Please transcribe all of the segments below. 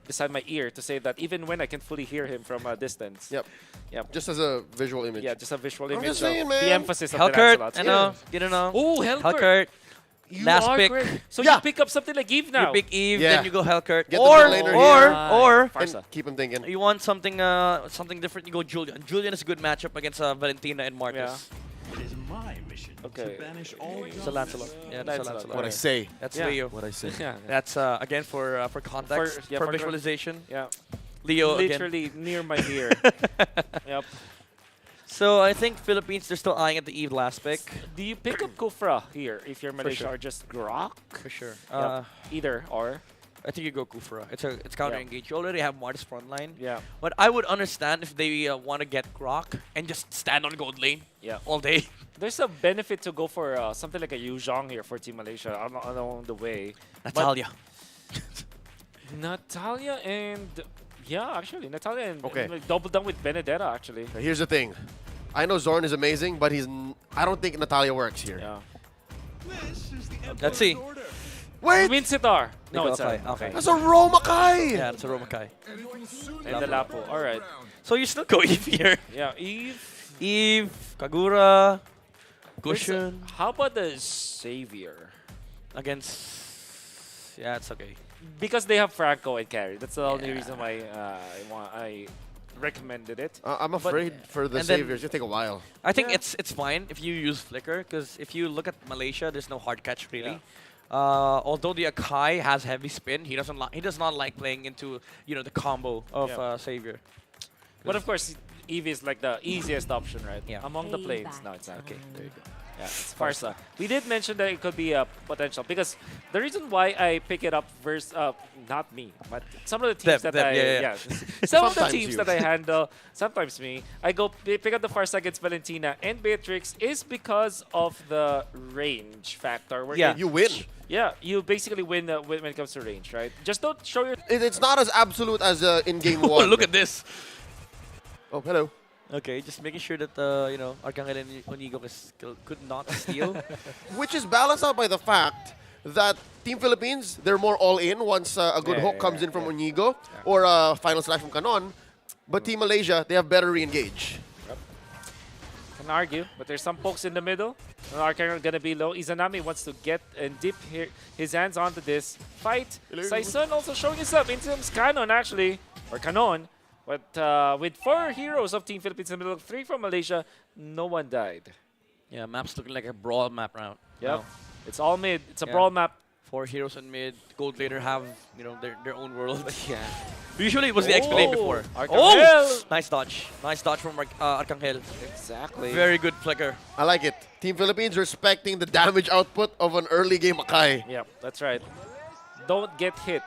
beside my ear to say that even when I can fully hear him from a distance. Yep. Yep. Just as a visual image. Yeah, just a visual I'm image. just saying, man. The emphasis of the Hellkurt, Lancelots. I know. You don't know. Oh, Hellkurt. Hellkurt. You Last are pick. great. So Yeah. you pick up something like Eve now. You pick Eve, Yeah. then you go Hellkurt. Get the Or, mid laner or, Farsa. And keep him thinking. you want something something different, you go Julian. Julian is a good matchup against Valentina and Marcus. It is my mission Okay. to banish all It's a Lancelot. Yeah, that's a Lancelot. Lancelot. What I say. That's Yeah. Leo. What I say. Yeah. That's again for context, yeah, for for visualization. Yeah. Leo again. Literally near my ear. Yep. So I think Philippines, they're still eyeing at the Eve last pick. Do you pick up Kufra here if you're Malaysia sure. or just Grok? For sure. Yep. Either or. I think you go Kufra. It's counter engage. You already have Martis front line. Yeah. But I would understand if they want to get Grok and just stand on gold lane Yeah. all day. There's a benefit to go for something like a Yu Zhong here for Team Malaysia along the way. Natalia. Natalia and yeah, actually Natalia and, Okay. and like double down with Benedetta actually. Now, here's the thing. I know Zorn is amazing, but I don't think Natalia works here. Yeah. This is the Let's see. Emperor's order. Wait! Winsitar. No, Nico, it's okay, a okay. That's a Romakai! Yeah, it's a Romakai. and the Lapo. All right. So you still go Eve here. Yeah, Eve. Eve, Kagura, There's a- Gushin How about the Savior? against. Yeah, it's okay. Because they have Franco and Carry. That's the only Yeah. reason why I recommended it. I'm afraid for the and then- Saviors. It's gonna take a while. I think Yeah. it's fine if you use Flicker, because if you look at Malaysia, there's no hard catch really. Although the Akai has heavy spin, he does not like playing into the combo of Yeah. Savior. But of course, Eve is like the easiest option, right? Yeah. Among the planes. Payback. No, it's not. Okay, there you go. Yeah, it's Farsa. We did mention that it could be a potential because the reason why I pick it up versus not me, but some of the teams Them, that I yeah. some of the Sometimes teams you. that I handle, sometimes me, I go pick up the Farsa against Valentina and Beatrix is because of the range factor. Where Yeah. You win. yeah, you basically win when it comes to range, right? Just don't show your It's not as absolute as in game Oh, one. look at this. Oh, hello. Okay, just making sure that Arcangel and Onigo could not steal. Which is balanced out by the fact that Team Philippines, they're more all-in once a good Yeah, hook yeah, comes yeah, in from yeah. Onigo or a final slash from Canon. But Team Malaysia, they have better re-engage. can argue, but there's some pokes in the middle. Arcangel gonna be low. Izanami wants to get and dip his hands onto this fight. Hello. Saison also showing himself into some Canon actually, or Canon. But with 4 heroes of Team Philippines in the middle, 3 from Malaysia, no one died. Yeah, map's looking like a brawl map round. Yep, Wow. it's all mid. It's a Yeah. brawl map. 4 heroes in mid. Gold later have their own world. Yeah. Usually it was the explained before. Arcangel! Nice dodge. Nice dodge from Arcangel. Exactly. Very good flicker. I like it. Team Philippines respecting the damage output of an early game Akai. Yep, that's right. Don't get hit.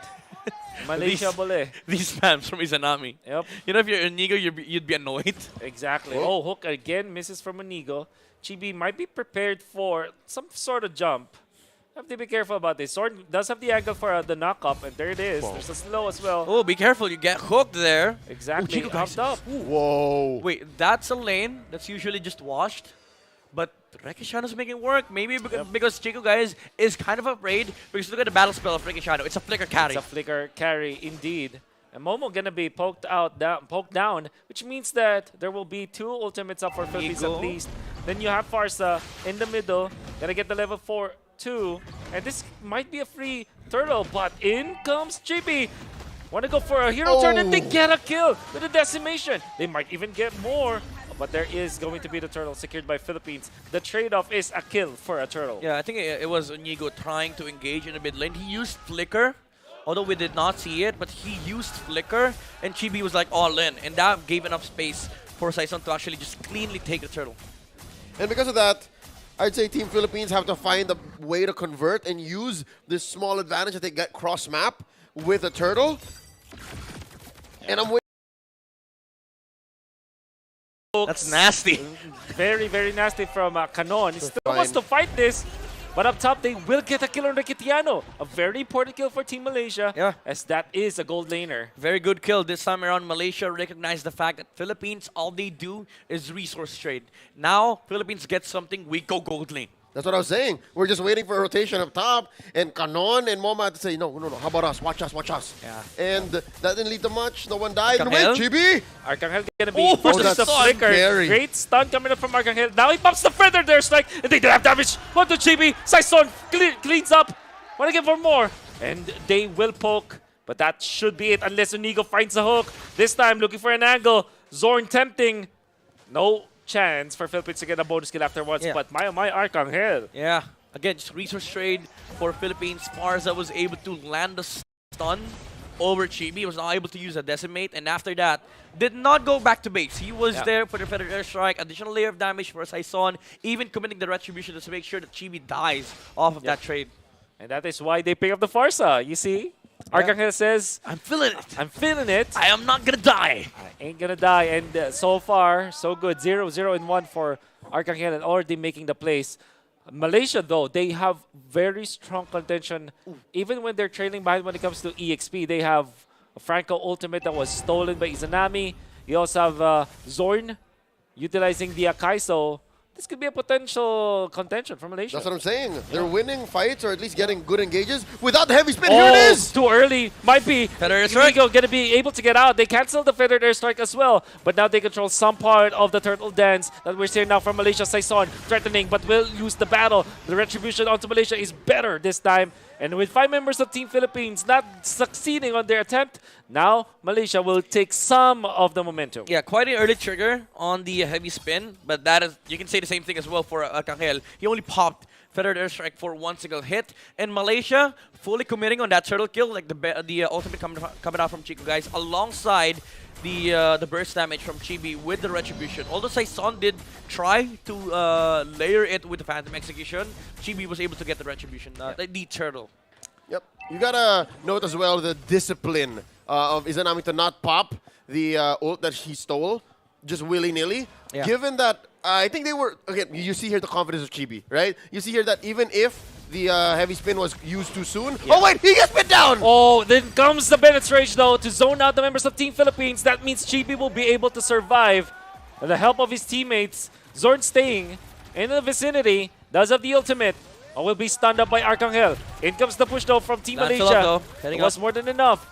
Malaysia bole. These spams from Izanami. Yep. If you're Inigo, you'd be annoyed. Exactly. Oh. Oh, hook again misses from Onigo. Chibi might be prepared for some sort of jump. Have to be careful about this. Sword does have the angle for the knock-up, and there it is. Whoa. There's a slow as well. Oh, be careful. You get hooked there. Exactly. Chico guys. Hopped up. Whoa. Wait, that's a lane that's usually just washed. But Rekishano's making work. Maybe because Chico guys is kind of afraid. Because look at the battle spell of Rekishano. It's a flicker carry. It's a flicker carry indeed. And Momo gonna be poked down, which means that there will be 2 ultimates up for Philippines Ego. at least. Then you have Farsa in the middle, gonna get the level 4 2, and this might be a free turtle, but in comes Chibi. Wanna go for a hero turn and they Oh. get a kill with a decimation. They might even get more, but there is going to be the turtle secured by Philippines. The trade-off is a kill for a turtle. Yeah, I think it was Onigo trying to engage in the mid lane. He used flicker. Although we did not see it, but he used flicker, and Chibi was like all in, and that gave enough space for Saison to actually just cleanly take the turtle. And because of that, I'd say Team Philippines have to find a way to convert and use this small advantage that they get cross-map with a turtle. And I'm waiting. That's nasty. Very, very nasty from Canon. He still Fine. wants to fight this. But up top, they will get a kill on Rakitiano. A very important kill for Team Malaysia. Yeah. As that is a gold laner. Very good kill. This time around, Malaysia recognized the fact that Philippines, all they do is resource trade. Now, Philippines get something, we go gold lane. That's what I was saying. We're just waiting for a rotation up top, and Canon and Moma had to say, no, how about us? Watch us. Yeah. And that didn't lead to much. No one died. And Arcangel? wait, Chibi! Arcangel gonna be Oh, versus the that's flicker. scary. Great stun coming up from Arcangel. Now he pops the feather there, strike, and they do have damage. One to Chibi. Saison cleans up. Wanna get for more. And they will poke, but that should be it unless Unigo finds a hook. This time looking for an angle. Zorn tempting. No chance for Philippines to get a bonus kill afterwards, Yeah. but my Arcangel. Yeah. Again, just resource trade for Philippines. Sparza was able to land the stun over Chibi. He was not able to use a decimate, and after that, did not go back to base. He was there for the feathered airstrike, additional layer of damage for Saison, even committing the retribution to make sure that Chibi dies off of that trade. And that is why they pick up the Farsa. You see? Arcangel says, I'm feeling it. I'm feeling it. I am not gonna die. I ain't gonna die. And so far, so good. 0-0-1 for Arcangel and already making the plays. Malaysia, though, they have very strong contention. Even when they're trailing behind when it comes to EXP, they have a Franco ultimate that was stolen by Izanami. You also have Zorn utilizing the Akai, so this could be a potential contention for Malaysia. That's what I'm saying. They're winning fights or at least getting good engages without the heavy spin. Here it is! Too early. Might be. Feathered airstrike. Unigo gonna be able to get out. They cancel the feathered airstrike as well, but now they control some part of the turtle dance that we're seeing now from Malaysia. Saison threatening, but will lose the battle. The retribution onto Malaysia is better this time. And with 5 members of Team Philippines not succeeding on their attempt, now Malaysia will take some of the momentum. Yeah, quite an early trigger on the heavy spin, but that is, you can say the same thing as well for Arcangel. He only popped feathered airstrike for 1 single hit, and Malaysia fully committing on that turtle kill, like the ultimate coming out from Chico, guys, alongside the burst damage from Chibi with the retribution. Although Saison did try to layer it with the Phantom Execution, Chibi was able to get the retribution, the turtle. Yep. You gotta note as well the discipline of Izanami to not pop the ult that he stole just willy-nilly. Yeah. Given that, I think they were, again, you see here the confidence of Chibi, right? You see here that even if the heavy spin was used too soon. Oh wait, he gets spit down! Oh, then comes the penetrate though to zone out the members of Team Philippines. That means Chibi will be able to survive with the help of his teammates. Zorn staying in the vicinity, does have the ultimate. Or will be stunned up by Arcangel. In comes the push though from Team Lance Malaysia. up, though. It was more than enough.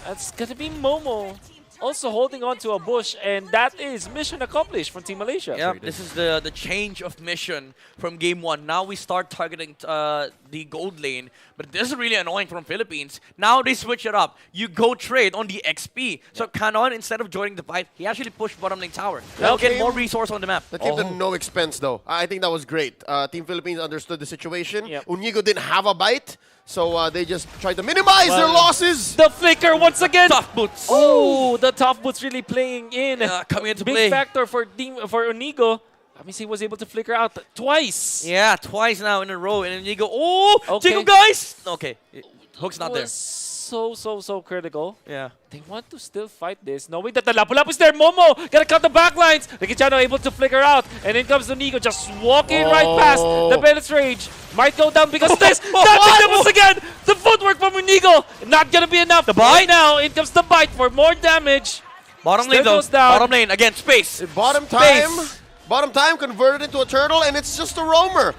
That's gonna be Momo. Also holding on to a bush, and that is mission accomplished from Team Malaysia. Yeah, this is the change of mission from game 1. Now we start targeting the gold lane, but this is really annoying from Philippines. Now they switch it up. You go trade on the XP. So Canon, instead of joining the fight, he actually pushed bottom lane tower. They'll get more resource on the map. That came to no expense though. I think that was great. Team Philippines understood the situation. Yep. Unigo didn't have a bite, so they just tried to minimize their losses. The flicker once again. Tough boots. Oh, the tough boots really playing in. Coming into Big play. factor for Unigo. That means he was able to flicker out twice. Yeah, twice now in a row. And then you go, oh, Okay. Chico, guys! Okay, hook's not there. So critical. Yeah. They want to still fight this, knowing that the Lapu-Lapu is there. Momo gotta cut the backlines. Rikichano able to flicker out, and in comes Unigo just walking right past the Bennett's rage. Might go down because this. That was again the footwork from Unigo. Not gonna be enough. The bite? now. In comes the bite for more damage. Bottom lane Still though. goes down. Bottom lane again. Space. Bottom time converted into a turtle, and it's just a roamer.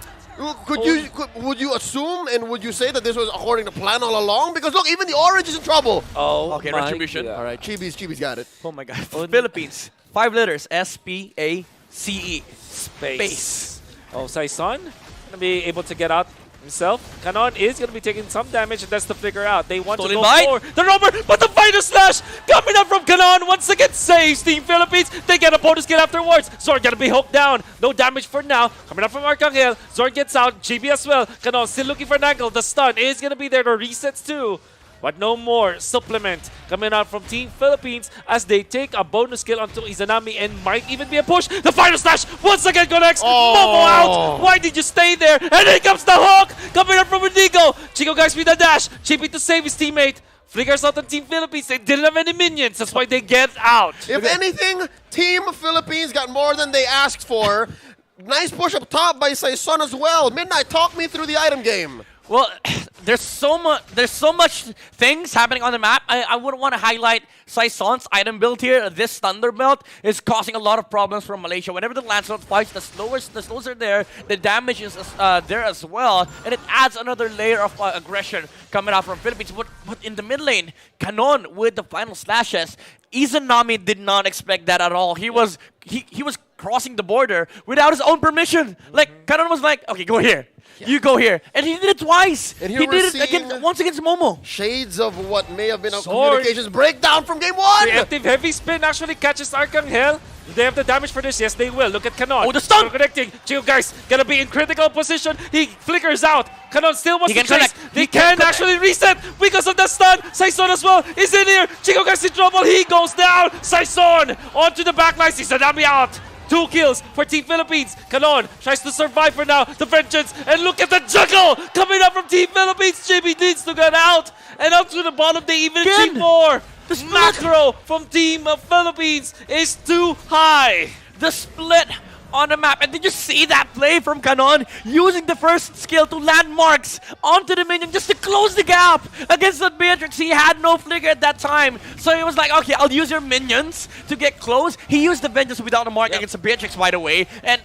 Would you assume and would you say that this was according to plan all along? Because look, even the orange is in trouble. Oh, Okay, my retribution. God. All right, Chibi's got it. Oh my god. Philippines. 5 letters. S-P-A-C-E. Space. Oh, Saison gonna be able to get out himself. Canon is gonna be taking some damage, and that's the flicker out. They want Stolen to go bite. for the roamer, but the fighter slash coming up from Canon once again saves Team Philippines. They get a bonus kill afterwards. Zorn gonna be hooked down. No damage for now. Coming up from Arcangel. Zorn gets out. GB as well. Canon still looking for an angle. The stun is gonna be there. The resets too. But no more supplement coming out from Team Philippines as they take a bonus kill onto Izanami and might even be a push. The final slash once again connects. Momo out. Why did you stay there? And here comes the hook coming up from Unigo. Chico guys with the dash. Chippy to save his teammate. Flickers out on Team Philippines. They didn't have any minions. That's why they get out. If anything, Team Philippines got more than they asked for. Nice push up top by Saison as well. Midnight, talk me through the item game. Well, there's so much things happening on the map. I would want to highlight Saison's item build here. This Thunder Belt is causing a lot of problems for Malaysia. Whenever the Lancelot fights, the slows are there, the damage is there as well, and it adds another layer of aggression coming out from Philippines. But in the mid lane, Canon with the final slashes, Izanami did not expect that at all. He was crossing the border without his own permission. Like, Canon was like, okay, go here. You go here. And he did it twice. And he here did it once against Momo. Shades of what may have been a Sword. communications breakdown from game one. Preemptive heavy spin actually catches Arcangel. Do they have the damage for this? Yes, they will. Look at Canon. Oh, the stun! Connecting. Chico guys gonna be in critical position. He flickers out. Canon still wants He to can chase. connect. They He can can actually reset because of the stun. Saison as well is in here. Chico guys in trouble. He goes down. Saison onto the backline. Izanami out. 2 kills for Team Philippines. Canon tries to survive for now. The vengeance. And look at the juggle coming up from Team Philippines. JB needs to get out. And out to the bottom, they even Again. achieve more. The split. Macro from Team Philippines is too high. The split on the map. And did you see that play from Canon? Using the first skill to landmarks onto the minion just to close the gap against the Beatrix. He had no flicker at that time. So he was like, okay, I'll use your minions to get close. He used the vengeance without a mark against the Beatrix, by the way. And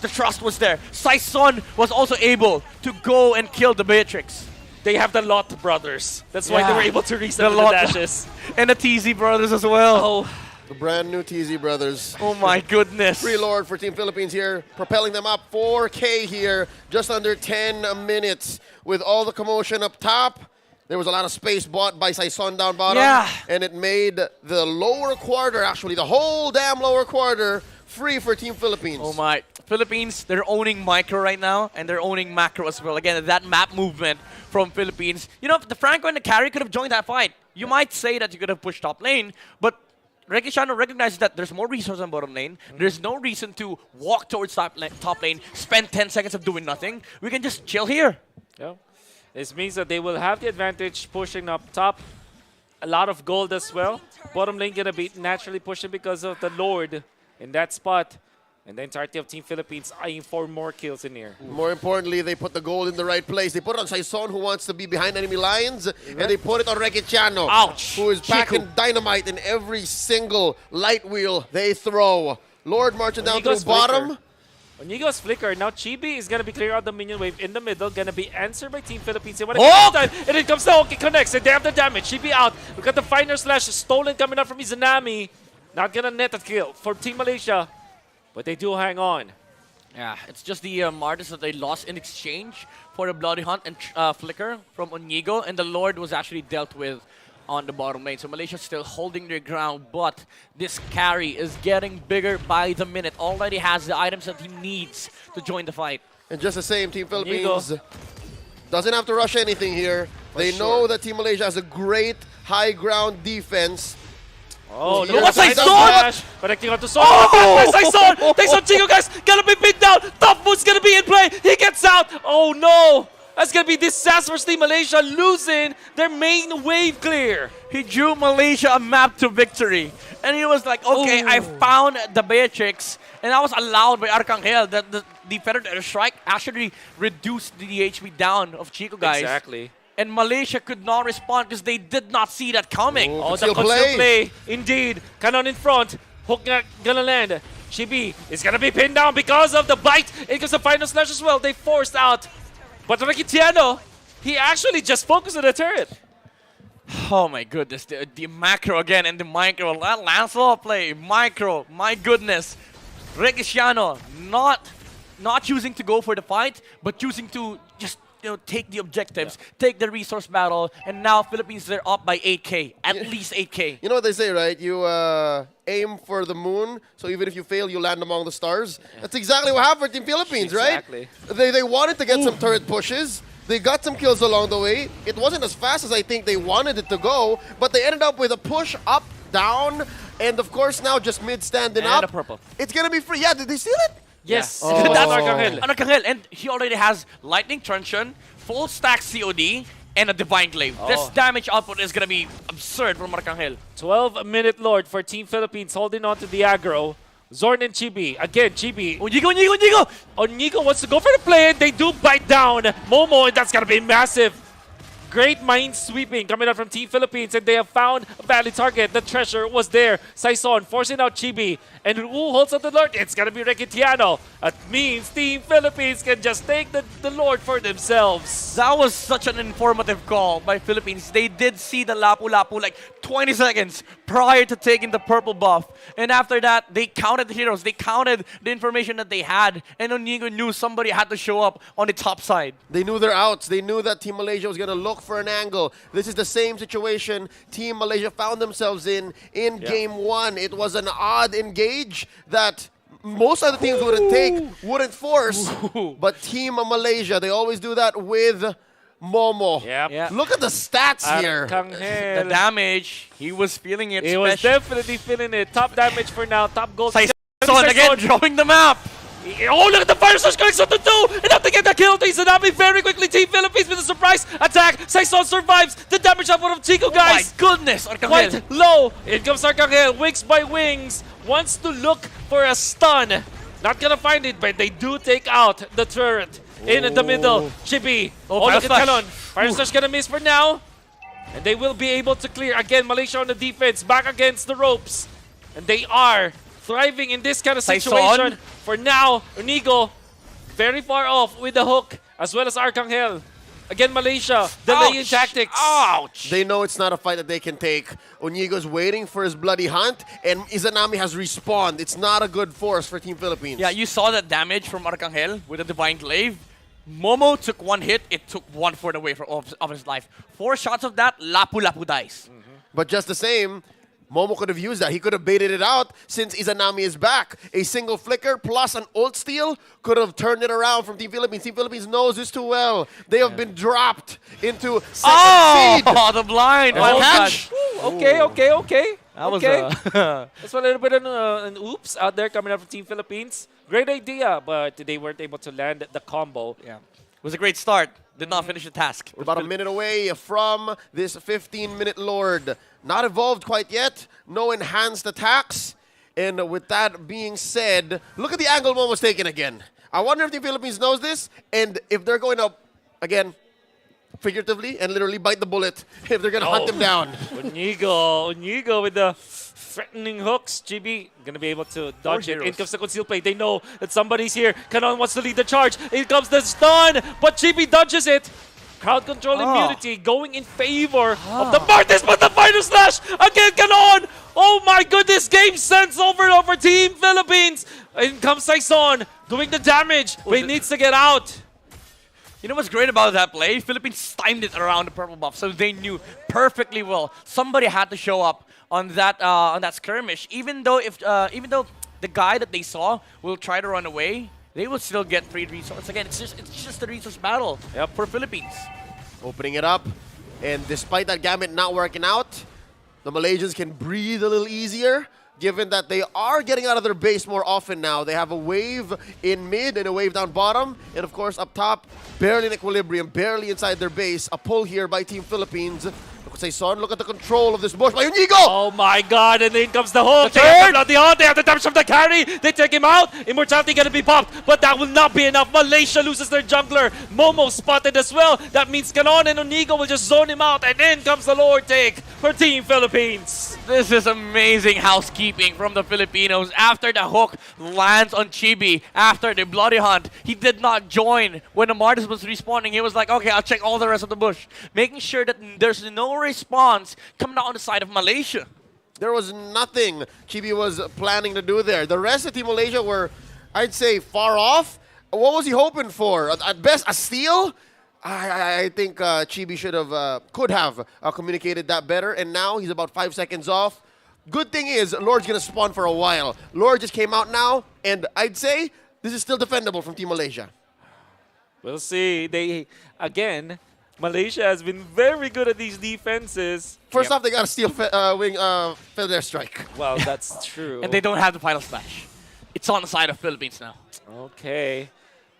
the trust was there. Saison was also able to go and kill the Beatrix. They have the Lot brothers. That's why they were able to reset the Lot dashes. and the TZ brothers as well. Oh, The brand new TZ brothers. Oh my goodness. Free Lord for Team Philippines here, propelling them up 4K here, just under 10 minutes. With all the commotion up top, there was a lot of space bought by Saison down bottom. Yeah. And it made the lower quarter, actually, the whole damn lower quarter, free for Team Philippines. Oh my. Philippines, they're owning micro right now, and they're owning macro as well. Again, that map movement from Philippines. You know, the Franco and the carry could have joined that fight. You might say that you could have pushed top lane, but Regishano recognizes that there's more resources on bottom lane. There's no reason to walk towards top lane, spend 10 seconds of doing nothing. We can just chill here. yeah. This means that they will have the advantage pushing up top. A lot of gold as well. Bottom lane gonna be naturally pushing because of the Lord in that spot. And the entirety of Team Philippines eyeing for more kills in here. More importantly, they put the gold in the right place. They put it on Saison, who wants to be behind enemy lines, and they put it on Rekichano, Ouch. who is packing Chico. dynamite in every single light wheel they throw. Lord marching down through Onigo's bottom. Onigo's flicker. Now Chibi is gonna be clear out the minion wave in the middle. Gonna be answered by Team Philippines. And and it comes down. Okay, connects. And they have the damage. Chibi out. Look at the final slash stolen coming up from Izanami. Not gonna net a kill for Team Malaysia. But they do hang on. Yeah, it's just the Martyrs that they lost in exchange for the Bloody Hunt and Flicker from Onigo, and the Lord was actually dealt with on the bottom lane. So Malaysia still holding their ground, but this carry is getting bigger by the minute. Already has the items that he needs to join the fight. And just the same, Team Philippines doesn't have to rush anything here. They know that Team Malaysia has a great high ground defense. Oh, Look look at at Saison! Saison! Connecting onto Saison. Oh! Saison! Takes on Chico, guys! Gonna be pinned down! Top Boot's gonna be in play! He gets out! Oh no! That's gonna be disaster for Team Malaysia, losing their main wave clear. He drew Malaysia a map to victory. And he was like, okay, I found the Beatrix. And that was allowed by Arcangel. The Feathered Airstrike actually reduced the HP down of Chico, guys. Exactly. And Malaysia could not respond because they did not see that coming. Oh, the conceal conceal play. play. Indeed. Canon in front. Hook gonna land. Chibi is gonna be pinned down because of the bite. It goes the final slash as well. They forced out. But Rekitiano, he actually just focused on the turret. Oh my goodness, the macro again and the micro. That Lancelot play, micro, my goodness. Regiciano not choosing to go for the fight, but choosing to just take the objectives, take the resource battle, and now Philippines, they're up by 8K, at least 8K. You know what they say, right? You aim for the moon, so even if you fail, you land among the stars. That's exactly what happened for Team Philippines, Exactly. right? They wanted to get some turret pushes. They got some kills along the way. It wasn't as fast as I think they wanted it to go, but they ended up with a push up, down, and of course now just mid standing And up. a purple. It's gonna be free. Yeah, did they steal it? Yes. Yeah. That's That's Arcangel. Arcangel, and he already has Lightning Truncheon, full stack COD, and a Divine Glaive. This damage output is gonna be absurd from Arcangel. 12-minute Lord for Team Philippines holding on to the aggro. Zorn and Chibi. Again, Chibi. Onigo! Onigo wants to go for the play, and they do bite down Momo, and that's gonna be massive. Great mind sweeping coming out from Team Philippines, and they have found a valid target. The treasure was there. Saison forcing out Chibi. And who holds up the Lord? It's going to be Rekitiano. That means Team Philippines can just take the Lord for themselves. That was such an informative call by Philippines. They did see the Lapu Lapu like 20 seconds prior to taking the purple buff. And after that, they counted the heroes. They counted the information that they had. And Onigo knew somebody had to show up on the top side. They knew their outs. They knew that Team Malaysia was going to look for an angle. This is the same situation Team Malaysia found themselves in Game 1. It was an odd engage that most other teams wouldn't force. But Team Malaysia, they always do that with Momo. Yep. Yeah. Look at the stats here. The damage, he was feeling it. He was definitely feeling it. Top damage for now. Top gold. Saison again, drawing the map. Oh, look at the fire surge going to two! Enough to get the kill to Izanami very quickly. Team Philippines with a surprise attack. Saison survives the damage output of Chico, guys. Oh my goodness, Arcangel. Quite low. In comes Arcangel. Wings by wings. Wants to look for a stun. Not gonna find it, but they do take out the turret. In the middle, Chibi. Oh, look at Talon. Fire Slash gonna miss for now. And they will be able to clear. Again, Malaysia on the defense. Back against the ropes. And they are thriving in this kind of situation. For now, Onigo very far off with the hook, as well as Arcangel. Again, Malaysia, delaying tactics. Ouch! They know it's not a fight that they can take. Onigo's waiting for his bloody hunt, and Izanami has respawned. It's not a good force for Team Philippines. Yeah, you saw that damage from Arcangel with the Divine Glaive. Momo took one hit, it took 1/4 away of his life. 4 shots of that, Lapu Lapu dies. But just the same, Momo could have used that. He could have baited it out since Izanami is back. A single flicker plus an ult steal could have turned it around from Team Philippines. Team Philippines knows this too well. They have been dropped into second seed. Oh, the blind! One catch. Okay. That was That's a little bit of an oops out there coming out from Team Philippines. Great idea, but they weren't able to land the combo. yeah. It was a great start. Did not finish the task. We're about a minute away from this 15-minute Lord. Not evolved quite yet. No enhanced attacks. And with that being said, look at the angle Momo's taken again. I wonder if the Philippines knows this and if they're going to, again, figuratively and literally bite the bullet if they're going to hunt him down. Onigo with the threatening hooks. GB going to be able to dodge it. In comes the conceal play. They know that somebody's here. Kanon wants to lead the charge. In comes the stun, but GB dodges it. Crowd control immunity going in favor of the Martis, but the final slash again, Kanon! Oh my goodness, game sense over Team Philippines. In comes Saison doing the damage, but he needs to get out. You know what's great about that play? Philippines timed it around the purple buff, so they knew perfectly well somebody had to show up on that skirmish. Even though the guy that they saw will try to run away, they will still get 3 resources. Again, it's just a resource battle for Philippines. Opening it up, and despite that gambit not working out, the Malaysians can breathe a little easier, given that they are getting out of their base more often now. They have a wave in mid and a wave down bottom, and of course up top, barely in equilibrium, barely inside their base. A pull here by Team Philippines. Saison, look at the control of this bush by Onigo! Oh my god, and then comes the hook. They have the damage from the carry. They take him out. Immortality gonna be popped, but that will not be enough. Malaysia loses their jungler. Momo spotted as well. That means Kanon and Onigo will just zone him out, and then comes the Lord take for Team Philippines. This is amazing housekeeping from the Filipinos. After the hook lands on Chibi, after the bloody hunt, he did not join when the Martis was respawning. He was like, okay, I'll check all the rest of the bush, making sure that there's no response coming out on the side of Malaysia. There was nothing Chibi was planning to do there. The rest of Team Malaysia were, I'd say, far off. What was he hoping for? At best, a steal? I think Chibi could have communicated that better, and now he's about 5 seconds off. Good thing is, Lord's going to spawn for a while. Lord just came out now, and I'd say this is still defendable from Team Malaysia. We'll see. Malaysia has been very good at these defenses. First off, they got to steal Feather Strike. Well, that's true. And they don't have the final splash. It's on the side of Philippines now. Okay.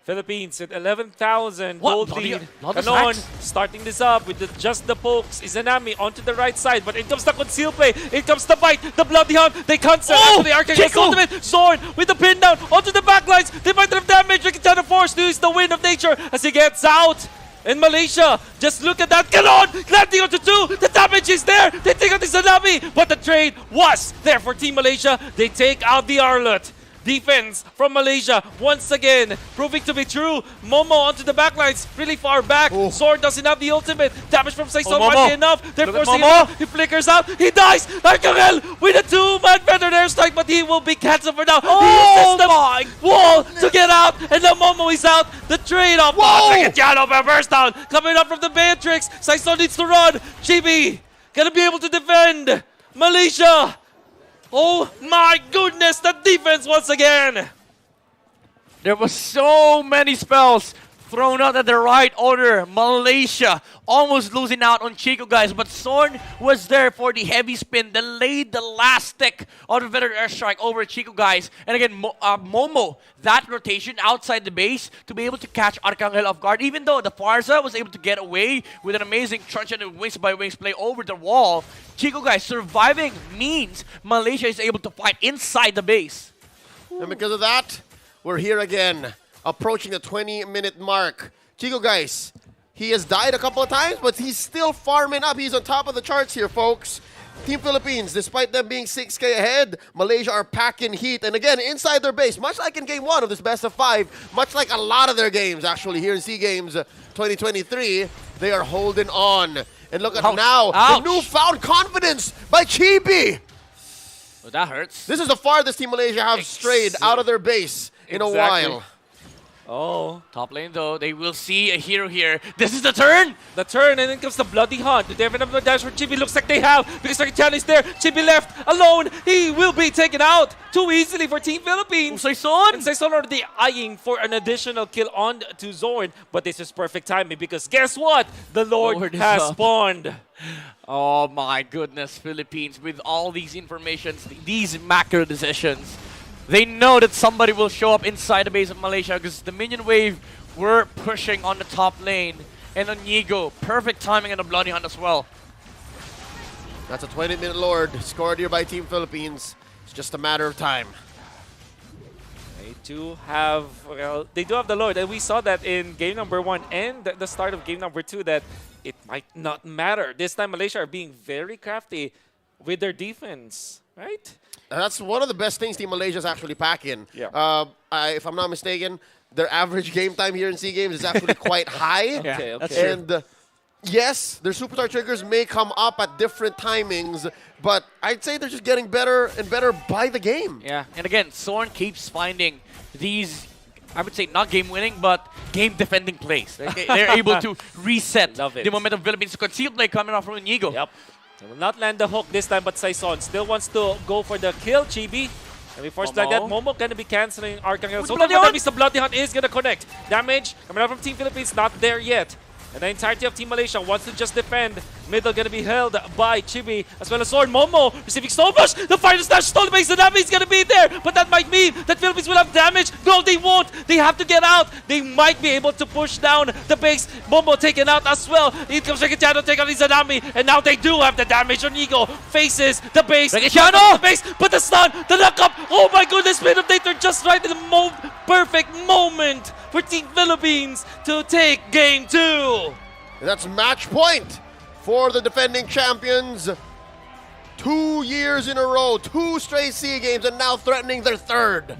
Philippines at 11,000 gold lead. Kanon starting this up with just the pokes. Izanami onto the right side, but in comes the conceal play. In comes the bite, the bloody hunt. They cancel actually. Arcangel ultimate. Zorn with the pin down onto the backlines. They might have damage. Rekitana forced to use the wind of nature as he gets out. And Malaysia, just look at that. Ganon landing onto 2. The damage is there. They take out the Tsunami. But the trade was there for Team Malaysia. They take out the Arlet. Defense from Malaysia once again proving to be true. Momo onto the backlines, really far back. Oh. Sword doesn't have the ultimate. Damage from Saison Momo. might be enough. They're Look at forcing him Momo. out. He flickers out. He dies. Arcangel with a 2-man feathered airstrike, but he will be cancelled for now. Oh he uses the my wall to get out, and now Momo is out. The trade-off. Whoa. Yano by burst down. Coming up from the Beatrix. Saison needs to run. Chibi gonna be able to defend. Malaysia. Oh my goodness, the defense once again. There was so many spells thrown out at the right order. Malaysia almost losing out on Chico, guys. But Zorn was there for the heavy spin, delayed the last stick of the Veteran Airstrike over Chico, guys. And again, Momo, that rotation outside the base to be able to catch Arcangel off guard. Even though the Farza was able to get away with an amazing truncheon and wings by wings play over the wall, Chico, guys, surviving means Malaysia is able to fight inside the base. And because of that, we're here again, approaching the 20-minute mark. Chico, guys, he has died a couple of times, but he's still farming up. He's on top of the charts here, folks. Team Philippines, despite them being 6K ahead, Malaysia are packing heat. And again, inside their base, much like in Game 1 of this best of 5, much like a lot of their games, actually, here in SEA Games 2023, they are holding on. And look at Ouch. now, Ouch. the newfound confidence by Chibi. Oh, that hurts. This is the farthest Team Malaysia have strayed out of their base in a Exactly. while. Oh, Top lane though, they will see a hero here. This is the turn! the turn, and then comes the bloody hunt. Do they have enough dash for Chibi? Looks like they have, because Sakichan is there. Chibi left alone. He will be taken out too easily for Team Philippines. Saison! And Saison already eyeing for an additional kill on to Zorn, but this is perfect timing because guess what? The Lord Lord is has up. spawned. Oh my goodness, Philippines, with all these informations, these macro decisions, they know that somebody will show up inside the base of Malaysia because the minion wave were pushing on the top lane. And on Yigo, perfect timing on the Bloody Hunt as well. That's a 20-minute Lord scored here by Team Philippines. It's just a matter of time. They do have, well, they do have the Lord, and we saw that in game number 1 and the start of game number 2 that it might not matter. This time Malaysia are being very crafty with their defense, right? And that's one of the best things Team Malaysia is actually packing. Yeah. If I'm not mistaken, their average game time here in SEA Games is actually quite high. Okay, that's okay. true. And yes, their superstar triggers may come up at different timings, but I'd say they're just getting better and better by the game. Yeah, and again, Zorn keeps finding these, I would say not game-winning, but game-defending plays. They're able to reset Love it. the momentum of Philippines. Concealed play coming off from Inigo. Yep. They will not land the hook this time, but Saison still wants to go for the kill, Chibi. And before like that, Momo gonna be canceling Arcangel. With So Bloody that Hunt? means the Bloody Hunt is gonna connect. Damage coming out from Team Philippines, not there yet. And the entirety of Team Malaysia wants to just defend. Middle gonna be held by Chibi as well as Sword. Momo receiving so much. The final slash stole the base. The damage is gonna be there, but that might mean that Philippines will have damage. No, they won't. They have to get out. They might be able to push down the base. Momo taken out as well. In comes Rekachano, take out Izanami, and now they do have the damage. Onigo faces the base. Rekachano! The base, but the stun, the knockup. Oh my goodness, Spin of Dater just right in the perfect moment for Team Philippines to take game 2. And that's match point for the defending champions. 2 years in a row, 2 straight SEA Games, and now threatening their 3rd.